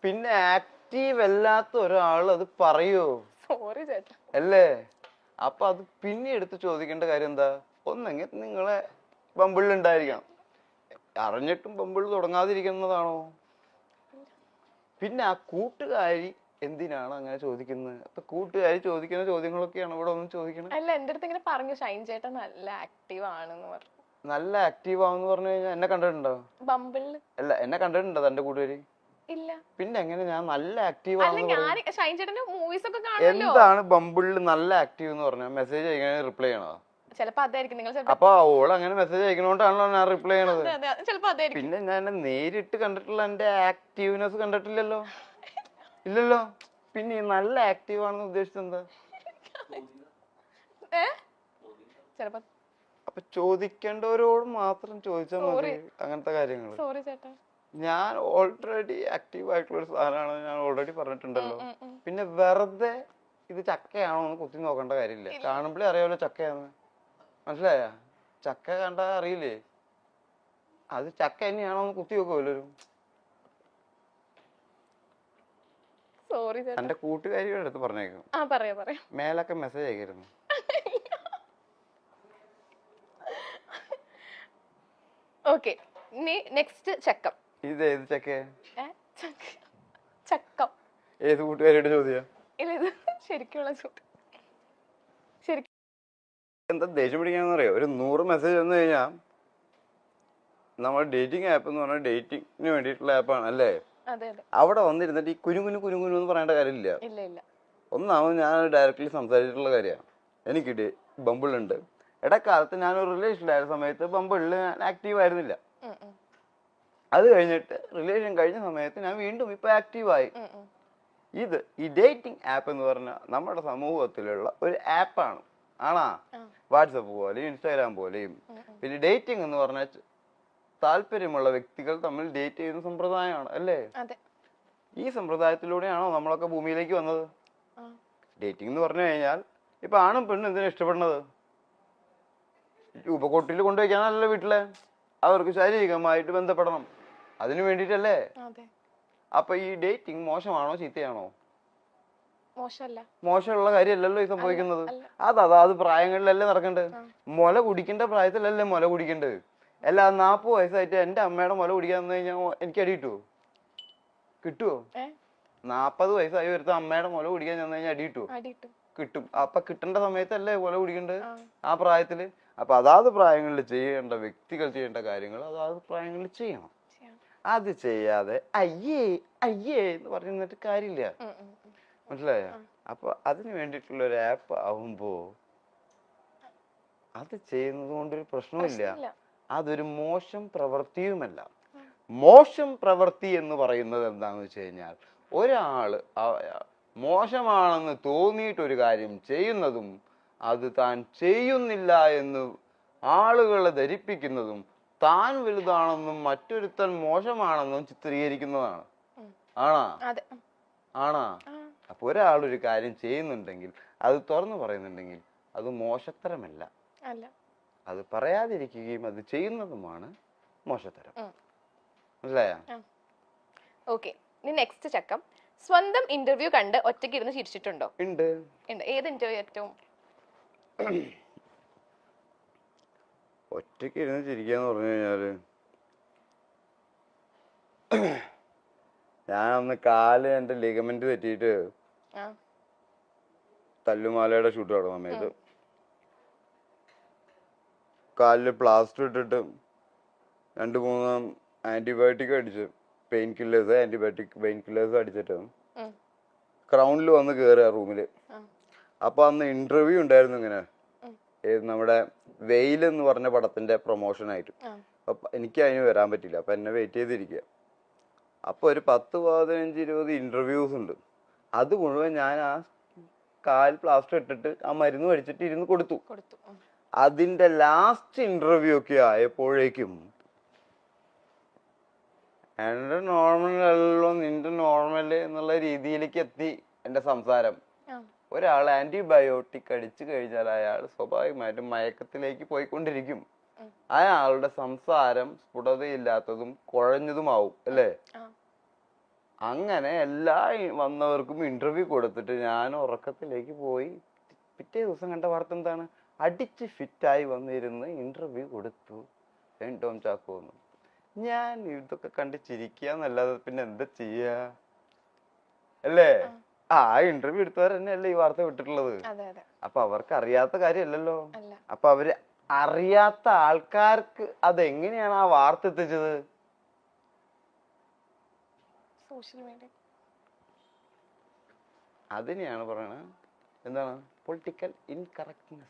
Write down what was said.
പിന്നെ ആക്റ്റീവ് അല്ലാത്ത ഒരാൾ അത് പറയോ? സോറി ചേട്ടാ. അല്ലേ? അപ്പൊ അത് പിന്നെ എടുത്ത് ചോദിക്കേണ്ട കാര്യം എന്താ? ഒന്നെങ്കിൽ നിങ്ങളെ ബമ്പിളിൽ ഉണ്ടായിരിക്കണം. അറിഞ്ഞിട്ടും ബമ്പിൾ തുടങ്ങാതിരിക്കുന്നതാണോ? പിന്നെ ആ കൂട്ടുകാരി എന്തിനാണ് അങ്ങനെ ചോദിക്കുന്നത്? അപ്പൊ കൂട്ടുകാരി ചോദിക്കുന്ന ചോദ്യങ്ങളൊക്കെയാണ് ഇവിടെ ഒന്നും ചോദിക്കണം. അല്ല, എന്റെ അടുത്ത് ഇങ്ങനെ പറഞ്ഞു ഷൈൻ ചേട്ടൻ നല്ല ആക്റ്റീവ് ആണെന്ന് പറഞ്ഞു. നല്ല ആക്റ്റീവ് ആവെന്ന് പറഞ്ഞു കഴിഞ്ഞാൽ എന്നെ കണ്ടിട്ടുണ്ടോ? ബമ്പിളിൽ അല്ല, എന്നെ കണ്ടിട്ടുണ്ടോ തന്റെ കൂട്ടുകാരി? ഇല്ല. പിന്നെ എങ്ങനെ ഞാൻ നല്ല ആക്റ്റീവ് അല്ല, ആണെന്ന് ഞാൻ പറയും? ഷൈൻ ചേട്ടന്റെ മൂവീസ് ഒക്കെ കാണുമല്ലോ. എന്താണ് ബമ്പിളിൽ നല്ല ആക്റ്റീവ് എന്ന് പറഞ്ഞാൽ? മെസ്സേജ് അയക്കണേ റിപ്ലൈ ചെയ്യണോ? ചിലപ്പോ അതായിരിക്കും നിങ്ങൾ. അപ്പൊ ഓൾ അങ്ങനെ മെസ്സേജ് അയക്കണോണ്ടാണല്ലോ ഞാൻ റിപ്ലൈ ചെയ്യണത്. ചിലപ്പോ അതായിരിക്കും. പിന്നെ ഞാൻ നേരിട്ട് കണ്ടിട്ടുള്ള എന്റെ ആക്റ്റീവ്നെസ് കണ്ടിട്ടില്ലല്ലോ. ഇല്ലല്ലോ. പിന്നെ നല്ല ആക്റ്റീവ് ആണെന്ന് ഉദ്ദേശിച്ചത് എന്താ? ചിലപ്പോ അപ്പൊ ചോദിക്കേണ്ടവരോട് മാത്രം ചോദിച്ചാൽ മതി അങ്ങനത്തെ കാര്യങ്ങൾ. സോറി ചേട്ടാ. ഞാൻ ഓൾറെഡി ആക്റ്റീവ് ആയിട്ടുള്ള ഒരു സാധനമാണെന്ന് ഞാൻ ഓൾറെഡി പറഞ്ഞിട്ടുണ്ടല്ലോ. പിന്നെ വെറുതെ ഇത് ചക്കയാണോ എന്ന് കുത്തി നോക്കേണ്ട കാര്യമില്ല. കാണുമ്പോഴേ അറിയാമല്ലോ ചക്കയാന്ന്. മനസ്സിലായ? ചക്ക കണ്ടാ അറിയില്ലേ അത് ചക്ക തന്നെയാണോ എന്ന് കുത്തി നോക്കുമല്ലോ. സോറി ചേട്ടാ. എന്റെ കൂട്ടുകാരിയുടെ അടുത്ത് പറഞ്ഞേക്കും മേലൊക്കെ മെസ്സേജ് അയക്കരുന്നു. ഓക്കെ, നെക്സ്റ്റ് ചക്കം. ഇത് ഏത് ചക്ക? ചക്കം ഏത് കൂട്ടുകാരിയുടെ ചോദ്യം? ഇല്ല, ഇത് ശരിക്കുള്ള എന്താ ദേഷ്യം പിടിക്കാന്ന് അറിയോ? ഒരു 100 മെസ്സേജ് വന്നു കഴിഞ്ഞാൽ നമ്മൾ ഡേറ്റിംഗ് ആപ്പ് എന്ന് പറഞ്ഞാൽ ഡേറ്റിങ്ങിന് വേണ്ടിയിട്ടുള്ള ആപ്പാണ് അല്ലേ? അവിടെ വന്നിരുന്നിട്ട് ഈ കുനുകുനു കുനുകുനു എന്ന് പറയേണ്ട കാര്യമില്ല. ഒന്നാമത് ഞാൻ ഡയറക്റ്റ്ലി സംസാരിച്ചിട്ടുള്ള കാര്യമാണ്. എനിക്ക് ബമ്പിളുണ്ട്. ഇടക്കാലത്ത് ഞാനൊരു റിലേഷനിലായ സമയത്ത് ബമ്പിളിൽ ഞാൻ ആക്റ്റീവ് ആയിരുന്നില്ല. അത് കഴിഞ്ഞിട്ട് റിലേഷൻ കഴിഞ്ഞ സമയത്ത് ഞാൻ വീണ്ടും ഇപ്പൊ ആക്റ്റീവായി. ഇത് ഈ ഡേറ്റിംഗ് ആപ്പ് എന്ന് പറഞ്ഞാൽ നമ്മുടെ സമൂഹത്തിലുള്ള ഒരു ആപ്പാണ്. ആണാ? വാട്സപ്പ് പോലെയും ഇൻസ്റ്റാഗ്രാം പോലെയും. പിന്നെ ഡേറ്റിംഗ് എന്ന് പറഞ്ഞാൽ താല്പര്യമുള്ള വ്യക്തികൾ തമ്മിൽ ഡേറ്റ് ചെയ്യുന്ന സമ്പ്രദായമാണ് അല്ലേ? ഈ സമ്പ്രദായത്തിലൂടെയാണോ നമ്മളൊക്കെ ഭൂമിയിലേക്ക് വന്നത്? ഡേറ്റിംഗ് എന്ന് പറഞ്ഞു കഴിഞ്ഞാൽ ഇപ്പൊ ആണും പെണ്ണും എന്തിനാ ഇഷ്ടപ്പെടുന്നത്? രൂപക്കൊട്ടിൽ കൊണ്ടുവയ്ക്കാനല്ലോ വീട്ടിലെ. അവർക്ക് ശാരീരികമായിട്ട് ബന്ധപ്പെടണം, അതിനു വേണ്ടിട്ടല്ലേ? അപ്പൊ ഈ ഡേറ്റിംഗ് മോശമാണോ ചീത്തയാണോ? മോശമുള്ള കാര്യമല്ലല്ലോ ഈ സംഭവിക്കുന്നത്. അതാത് പ്രായങ്ങളിലല്ലേ നടക്കണ്ടത്. മുല കുടിക്കേണ്ട പ്രായത്തിലല്ലേ മുല കുടിക്കേണ്ടത്. അല്ല 40 വയസ്സായിട്ട് എന്റെ അമ്മയുടെ മുല കുടിക്കാൻ വന്നു കഴിഞ്ഞാൽ എനിക്ക് അടി കിട്ടുവോ? 40 വയസ്സായി വരുത്ത അമ്മയുടെ മുല കുടിക്കാൻ ചെന്ന് കഴിഞ്ഞാൽ അടി കിട്ടുവോ? കിട്ടും. അപ്പൊ കിട്ടേണ്ട സമയത്തല്ലേ മുല കുടിക്കേണ്ടത്, ആ പ്രായത്തില്. അപ്പൊ അതാത് പ്രായങ്ങളിൽ ചെയ്യേണ്ട വ്യക്തികൾ ചെയ്യേണ്ട കാര്യങ്ങൾ അതാത് പ്രായങ്ങളിൽ ചെയ്യണം. അത് ചെയ്യാതെ അയ്യേ അയ്യേ എന്ന് പറഞ്ഞിട്ട് കാര്യമില്ല. മനസ്സിലായ? അപ്പൊ അതിന് വേണ്ടിയിട്ടുള്ള ഒരു ആപ്പ് ആവുമ്പോ അത് ചെയ്യുന്നത് കൊണ്ടൊരു പ്രശ്നമില്ല. അതൊരു മോശം പ്രവൃത്തിയുമല്ല. മോശം പ്രവൃത്തി എന്ന് പറയുന്നത് എന്താന്ന് വെച്ച് കഴിഞ്ഞാൽ ഒരാള് മോശമാണെന്ന് തോന്നിയിട്ടൊരു കാര്യം ചെയ്യുന്നതും അത് താൻ ചെയ്യുന്നില്ല എന്ന് ആളുകളെ ധരിപ്പിക്കുന്നതും താൻ വലുതാണെന്നും മറ്റൊരുത്തൻ മോശമാണെന്നും ചിത്രീകരിക്കുന്നതാണ്. ആണാ? അപ്പൊ ഒരാളൊരു കാര്യം ചെയ്യുന്നുണ്ടെങ്കിൽ അത് തുറന്നു പറയുന്നുണ്ടെങ്കിൽ അത് മോശത്തരമല്ല. അത് പറയാതിരിക്കുകയും അത് ചെയ്യുന്നതുമാണ് മോശത്തരം. മനസ്സിലായ? ഓക്കെ, നെക്സ്റ്റ് ചക്കം. സ്വന്തം ഇന്റർവ്യൂ കണ്ട് ഒറ്റയ്ക്ക് ഇരുന്ന് ചിരിച്ചിട്ടുണ്ടോ? ഉണ്ട്. ഏത് ഇന്റർവ്യൂ ഏറ്റവും ഒറ്റയ്ക്ക് ഇരുന്ന് ചിരിക്കാന്ന് പറഞ്ഞു കഴിഞ്ഞാല് ഞാൻ അന്ന് കാല് എന്റെ ലിഗമെന്റ് തെറ്റിയിട്ട് തല്ലുമാലയുടെ ഷൂട്ട് നടന്ന സമയത്ത് കാലില് പ്ലാസ്റ്റർ ഇട്ടിട്ട് 2-3 ആന്റിബയോട്ടിക് അടിച്ച് പെയിൻ കില്ലേഴ്സ് അടിച്ചിട്ട് ക്രൗണിൽ വന്ന് കേറുക റൂമില്. അപ്പൊ അന്ന് ഇന്റർവ്യൂ ഉണ്ടായിരുന്നു. ഇങ്ങനെ നമ്മുടെ വെയിൽ എന്ന് പറഞ്ഞ പടത്തിന്റെ പ്രൊമോഷൻ ആയിട്ട്. അപ്പൊ എനിക്ക് അതിന് വരാൻ പറ്റില്ല. അപ്പൊ എന്നെ വെയിറ്റ് ചെയ്തിരിക്കുക. അപ്പൊ ഒരു 10-15-20 ഇന്റർവ്യൂസ് ഉണ്ട്. അത് മുഴുവൻ ഞാൻ ആ കാൽ പ്ലാസ്റ്റർ ഇട്ടിട്ട് ആ മരുന്ന് കഴിച്ചിട്ട് ഇരുന്ന് കൊടുത്തു. അതിന്റെ ലാസ്റ്റ് ഇന്റർവ്യൂ ഒക്കെ ആയപ്പോഴേക്കും എന്റെ നോർമൽ അല്ലല്ലോ നിന്റെ നോർമല് എന്നുള്ള രീതിയിലേക്ക് എത്തി എന്റെ സംസാരം. ഒരാൾ ആന്റിബയോട്ടിക് അടിച്ചു കഴിഞ്ഞാൽ അയാൾ സ്വാഭാവികമായിട്ടും മയക്കത്തിലേക്ക് പോയിക്കൊണ്ടിരിക്കും. അയാളുടെ സംസാരം സ്ഫുടതയില്ലാത്തതും കുഴഞ്ഞതുമാവും അല്ലേ? അങ്ങനെ എല്ലാ വന്നവർക്കും ഇന്റർവ്യൂ കൊടുത്തിട്ട് ഞാൻ ഉറക്കത്തിലേക്ക് പോയി. പിറ്റേ ദിവസം കണ്ട വാർത്ത എന്താണ്? അടിച്ച് ഫിറ്റായി വന്നിരുന്ന് ഇന്റർവ്യൂ കൊടുത്തു ടോം ചാക്കോ എന്ന്. ഞാൻ ഇതൊക്കെ കണ്ട് ചിരിക്കാന്നല്ലാതെ പിന്നെ എന്താ ചെയ്യാ അല്ലേ? ആ ഇന്റർവ്യൂ എടുത്തവർ തന്നെയല്ലേ ഈ വാർത്ത വിട്ടിട്ടുള്ളത്. അപ്പൊ അവർക്ക് അറിയാത്ത കാര്യമല്ലല്ലോ. അപ്പൊ അവര് അറിയാത്ത ആൾക്കാർക്ക് അതെങ്ങനെയാണ് ആ വാർത്ത എത്തിച്ചത്? Social media. അതിനെയാണ് പറയണത് എന്താണ് പൊളിറ്റിക്കൽ ഇൻകറക്റ്റ്നെസ്.